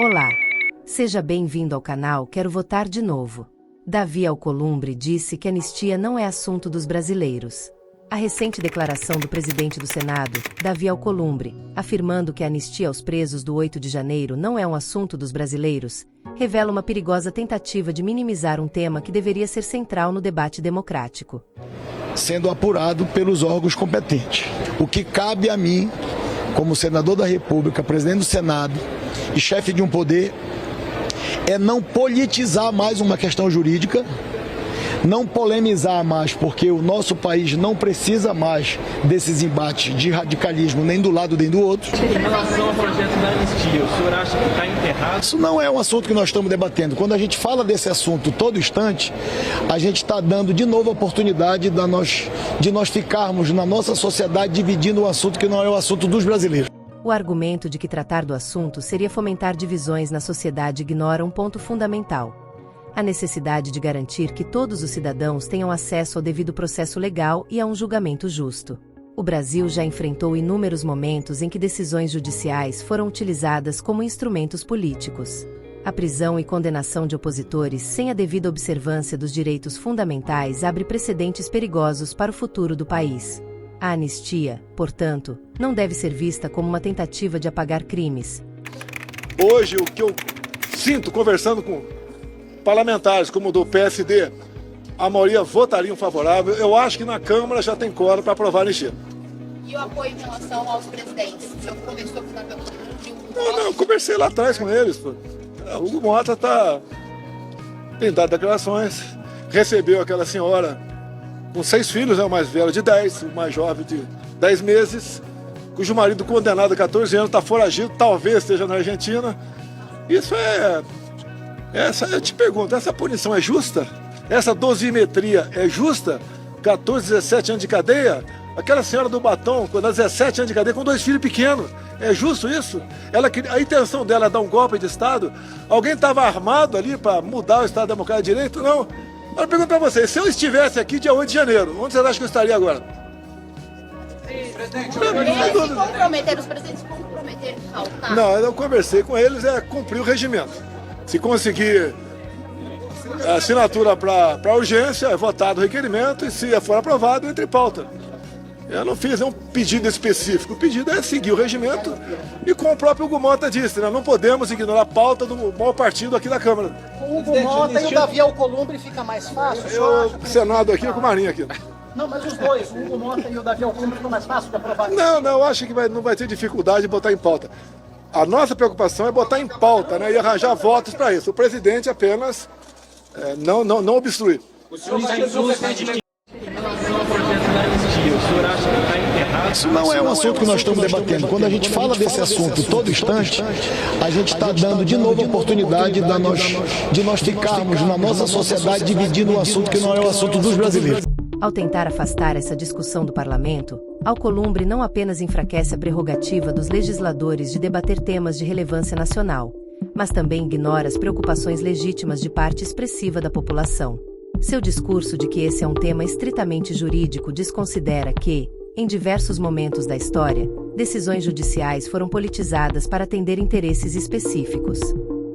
Olá! Seja bem-vindo ao canal Quero Votar de Novo. Davi Alcolumbre disse que anistia não é assunto dos brasileiros. A recente declaração do presidente do Senado, Davi Alcolumbre, afirmando que a anistia aos presos do 8 de janeiro não é um assunto dos brasileiros, revela uma perigosa tentativa de minimizar um tema que deveria ser central no debate democrático. Sendo apurado pelos órgãos competentes. O que cabe a mim, como senador da República, presidente do Senado e chefe de um poder, é não politizar mais uma questão jurídica, não polemizar mais, porque o nosso país não precisa mais desses embates de radicalismo nem do lado nem do outro. Em relação ao projeto da anistia, o senhor acha que está enterrado? Isso não é um assunto que nós estamos debatendo. Quando a gente fala desse assunto todo instante, a gente está dando de novo a oportunidade de nós ficarmos na nossa sociedade dividindo um assunto que não é o assunto dos brasileiros. O argumento de que tratar do assunto seria fomentar divisões na sociedade ignora um ponto fundamental: a necessidade de garantir que todos os cidadãos tenham acesso ao devido processo legal e a um julgamento justo. O Brasil já enfrentou inúmeros momentos em que decisões judiciais foram utilizadas como instrumentos políticos. A prisão e condenação de opositores sem a devida observância dos direitos fundamentais abre precedentes perigosos para o futuro do país. A anistia, portanto, não deve ser vista como uma tentativa de apagar crimes. Hoje, o que eu sinto conversando com parlamentares como o do PSD, a maioria votariam favorável. Eu acho que na Câmara já tem quórum para aprovar a anistia. E o apoio em relação aos presidentes? O senhor conversou com o Davi Alcolumbre? Não, eu conversei lá atrás com eles. Pô. O Hugo Mota tem dado declarações, recebeu aquela senhora com 6 filhos, o mais velho de 10, o mais jovem de 10 meses, cujo marido condenado a 14 anos está foragido, talvez esteja na Argentina. Isso eu te pergunto, essa punição é justa? Essa dosimetria é justa? 14, 17 anos de cadeia? Aquela senhora do batom, com 17 anos de cadeia, com 2 filhos pequenos, é justo isso? A intenção dela é dar um golpe de Estado? Alguém estava armado ali para mudar o Estado Democrático de Direito? Não. Eu pergunto para vocês, se eu estivesse aqui dia 8 de janeiro, onde vocês acham que eu estaria agora? Os presidentes comprometeram faltar? Não, eu conversei com eles, cumprir o regimento. Se conseguir a assinatura para urgência, é votado o requerimento, e se for aprovado, entra em pauta. Eu não fiz um pedido específico, o pedido é seguir o regimento, e como o próprio Hugo Mota disse, não podemos ignorar a pauta do maior partido aqui da Câmara. Com o Hugo Mota e o Davi Alcolumbre fica mais fácil? O Senado aqui com o Marinho aqui. Não, mas os dois, o Hugo Mota e o Davi Alcolumbre, ficam mais fácil de aprovar? Não, eu acho que não vai ter dificuldade de botar em pauta. A nossa preocupação é botar em pauta, né, e arranjar votos para isso. O presidente apenas não obstruir. O senhor está em dúvida de que em relação ao projeto da anistia, o senhor acha que está enterrado? Isso não é um assunto que nós estamos debatendo. Quando a gente fala desse assunto todo instante, a gente está dando de novo a oportunidade de nós ficarmos na nossa sociedade dividindo um assunto que não é o assunto dos brasileiros. Ao tentar afastar essa discussão do parlamento, Alcolumbre não apenas enfraquece a prerrogativa dos legisladores de debater temas de relevância nacional, mas também ignora as preocupações legítimas de parte expressiva da população. Seu discurso de que esse é um tema estritamente jurídico desconsidera que, em diversos momentos da história, decisões judiciais foram politizadas para atender interesses específicos.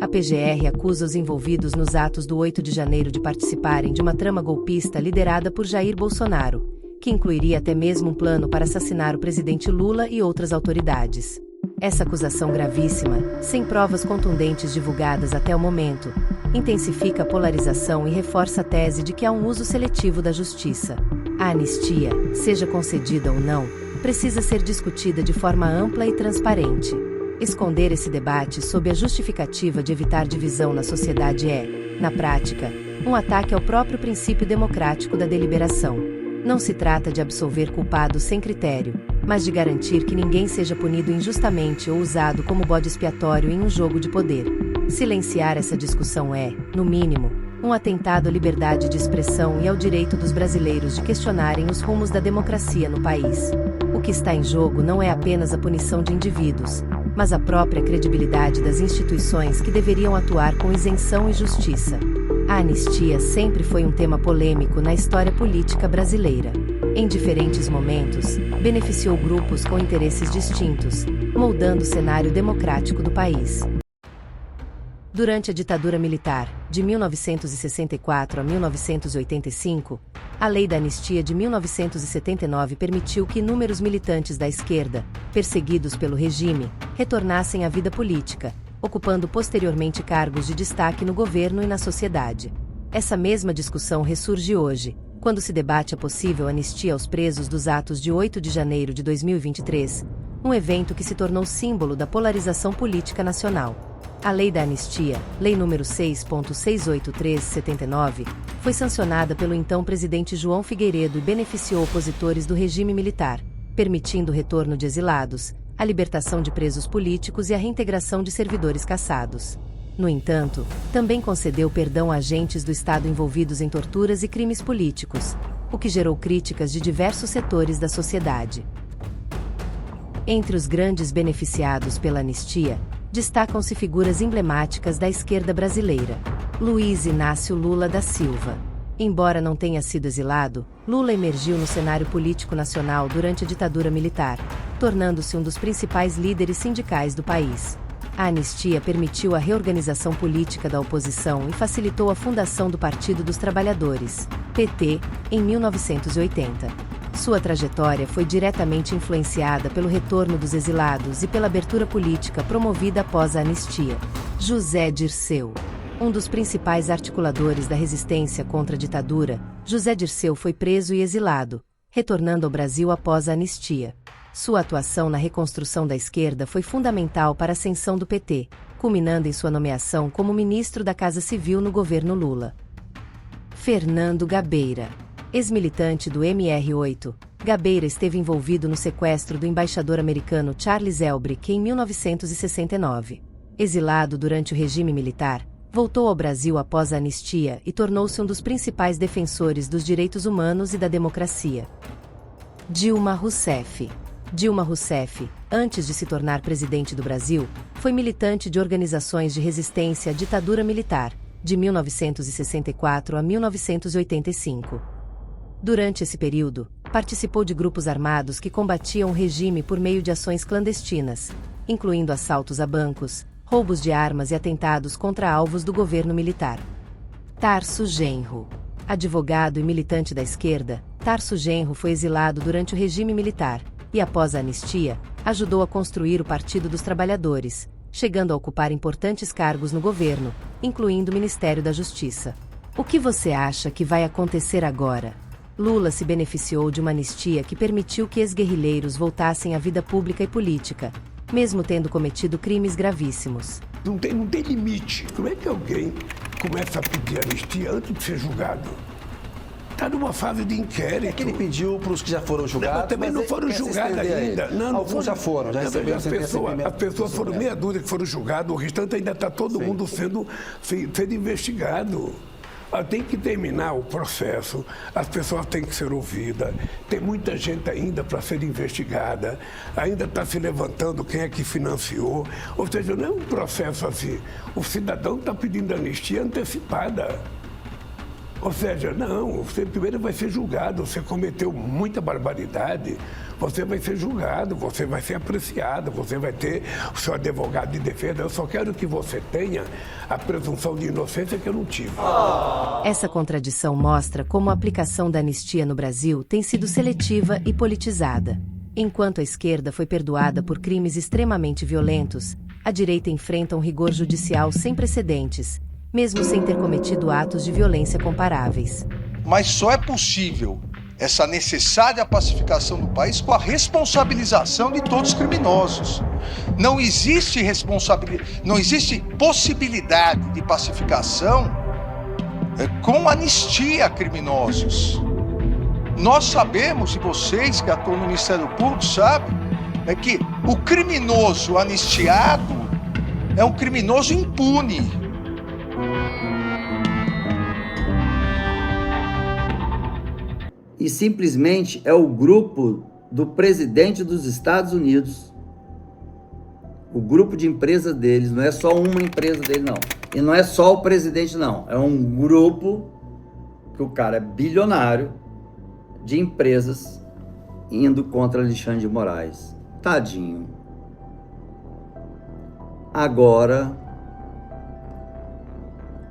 A PGR acusa os envolvidos nos atos do 8 de janeiro de participarem de uma trama golpista liderada por Jair Bolsonaro, que incluiria até mesmo um plano para assassinar o presidente Lula e outras autoridades. Essa acusação gravíssima, sem provas contundentes divulgadas até o momento, intensifica a polarização e reforça a tese de que há um uso seletivo da justiça. A anistia, seja concedida ou não, precisa ser discutida de forma ampla e transparente. Esconder esse debate sob a justificativa de evitar divisão na sociedade é, na prática, um ataque ao próprio princípio democrático da deliberação. Não se trata de absolver culpados sem critério, mas de garantir que ninguém seja punido injustamente ou usado como bode expiatório em um jogo de poder. Silenciar essa discussão é, no mínimo, um atentado à liberdade de expressão e ao direito dos brasileiros de questionarem os rumos da democracia no país. O que está em jogo não é apenas a punição de indivíduos, mas a própria credibilidade das instituições que deveriam atuar com isenção e justiça. A anistia sempre foi um tema polêmico na história política brasileira. Em diferentes momentos, beneficiou grupos com interesses distintos, moldando o cenário democrático do país. Durante a ditadura militar, de 1964 a 1985, a Lei da Anistia de 1979 permitiu que inúmeros militantes da esquerda, perseguidos pelo regime, retornassem à vida política, ocupando posteriormente cargos de destaque no governo e na sociedade. Essa mesma discussão ressurge hoje, quando se debate a possível anistia aos presos dos atos de 8 de janeiro de 2023, um evento que se tornou símbolo da polarização política nacional. A Lei da Anistia, Lei nº 6.683/79, foi sancionada pelo então presidente João Figueiredo e beneficiou opositores do regime militar, permitindo o retorno de exilados, a libertação de presos políticos e a reintegração de servidores cassados. No entanto, também concedeu perdão a agentes do Estado envolvidos em torturas e crimes políticos, o que gerou críticas de diversos setores da sociedade. Entre os grandes beneficiados pela anistia, destacam-se figuras emblemáticas da esquerda brasileira. Luiz Inácio Lula da Silva. Embora não tenha sido exilado, Lula emergiu no cenário político nacional durante a ditadura militar, tornando-se um dos principais líderes sindicais do país. A anistia permitiu a reorganização política da oposição e facilitou a fundação do Partido dos Trabalhadores, PT, em 1980. Sua trajetória foi diretamente influenciada pelo retorno dos exilados e pela abertura política promovida após a anistia. José Dirceu. Um dos principais articuladores da resistência contra a ditadura, José Dirceu foi preso e exilado, retornando ao Brasil após a anistia. Sua atuação na reconstrução da esquerda foi fundamental para a ascensão do PT, culminando em sua nomeação como ministro da Casa Civil no governo Lula. Fernando Gabeira. Ex-militante do MR8, Gabeira esteve envolvido no sequestro do embaixador americano Charles Elbrick em 1969. Exilado durante o regime militar, voltou ao Brasil após a anistia e tornou-se um dos principais defensores dos direitos humanos e da democracia. Dilma Rousseff. Dilma Rousseff, antes de se tornar presidente do Brasil, foi militante de organizações de resistência à ditadura militar, de 1964 a 1985. Durante esse período, participou de grupos armados que combatiam o regime por meio de ações clandestinas, incluindo assaltos a bancos, roubos de armas e atentados contra alvos do governo militar. Tarso Genro. Advogado e militante da esquerda, Tarso Genro foi exilado durante o regime militar e, após a anistia, ajudou a construir o Partido dos Trabalhadores, chegando a ocupar importantes cargos no governo, incluindo o Ministério da Justiça. O que você acha que vai acontecer agora? Lula se beneficiou de uma anistia que permitiu que ex-guerrilheiros voltassem à vida pública e política, mesmo tendo cometido crimes gravíssimos. Não tem limite. Como é que alguém começa a pedir anistia antes de ser julgado? Está numa fase de inquérito. É que ele pediu para os que já foram julgados. Não, também não foram julgados ainda. Não, alguns já foram, já receberam sentença. As pessoas foram meia dúzia que foram julgadas, o restante ainda está todo mundo sendo investigado. Tem que terminar o processo, as pessoas têm que ser ouvidas, tem muita gente ainda para ser investigada, ainda está se levantando quem é que financiou, ou seja, não é um processo assim, o cidadão está pedindo anistia antecipada. Ou seja, não, você primeiro vai ser julgado, você cometeu muita barbaridade, você vai ser julgado, você vai ser apreciado, você vai ter o seu advogado de defesa. Eu só quero que você tenha a presunção de inocência que eu não tive. Essa contradição mostra como a aplicação da anistia no Brasil tem sido seletiva e politizada. Enquanto a esquerda foi perdoada por crimes extremamente violentos, a direita enfrenta um rigor judicial sem precedentes, mesmo sem ter cometido atos de violência comparáveis. Mas só é possível essa necessária pacificação do país com a responsabilização de todos os criminosos. Não existe possibilidade de pacificação com anistia a criminosos. Nós sabemos, e vocês que atuam no Ministério Público sabem, que o criminoso anistiado é um criminoso impune. E simplesmente é o grupo do presidente dos Estados Unidos, o grupo de empresas deles, não é só uma empresa dele, não. E não é só o presidente, não. É um grupo que o cara é bilionário de empresas indo contra Alexandre de Moraes. Tadinho. Agora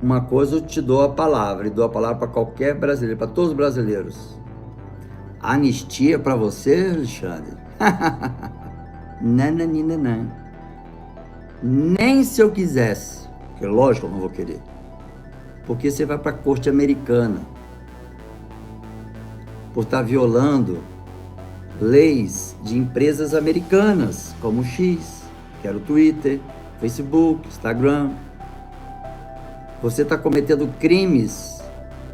uma coisa eu te dou a palavra, e dou a palavra para qualquer brasileiro, para todos os brasileiros. Anistia para você, Alexandre? Não. Nem se eu quisesse, porque lógico eu não vou querer, porque você vai para a corte americana por estar violando leis de empresas americanas, como o X, que era o Twitter, Facebook, Instagram. Você está cometendo crimes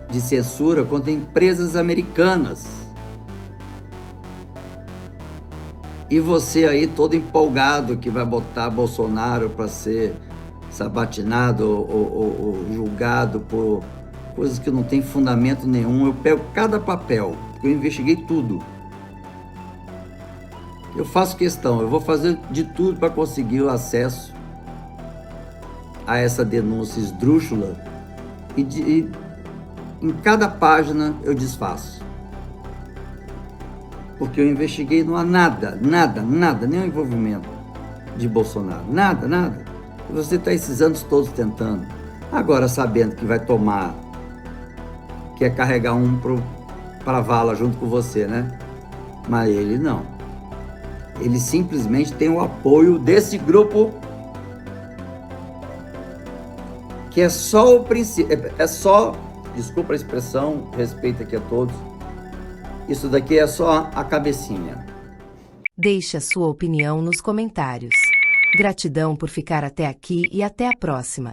de censura contra empresas americanas. E você aí todo empolgado que vai botar Bolsonaro para ser sabatinado ou julgado por coisas que não tem fundamento nenhum. Eu pego cada papel, porque eu investiguei tudo. Eu faço questão, eu vou fazer de tudo para conseguir o acesso a essa denúncia esdrúxula e em cada página eu desfaço. Porque eu investiguei, não há nada, nenhum envolvimento de Bolsonaro, nada. E você está esses anos todos tentando. Agora sabendo que vai tomar, quer carregar um para a vala junto com você, né? Mas ele não. Ele simplesmente tem o apoio desse grupo que é só o princípio, desculpa a expressão, respeito aqui a todos, isso daqui é só a cabecinha. Deixe a sua opinião nos comentários. Gratidão por ficar até aqui e até a próxima.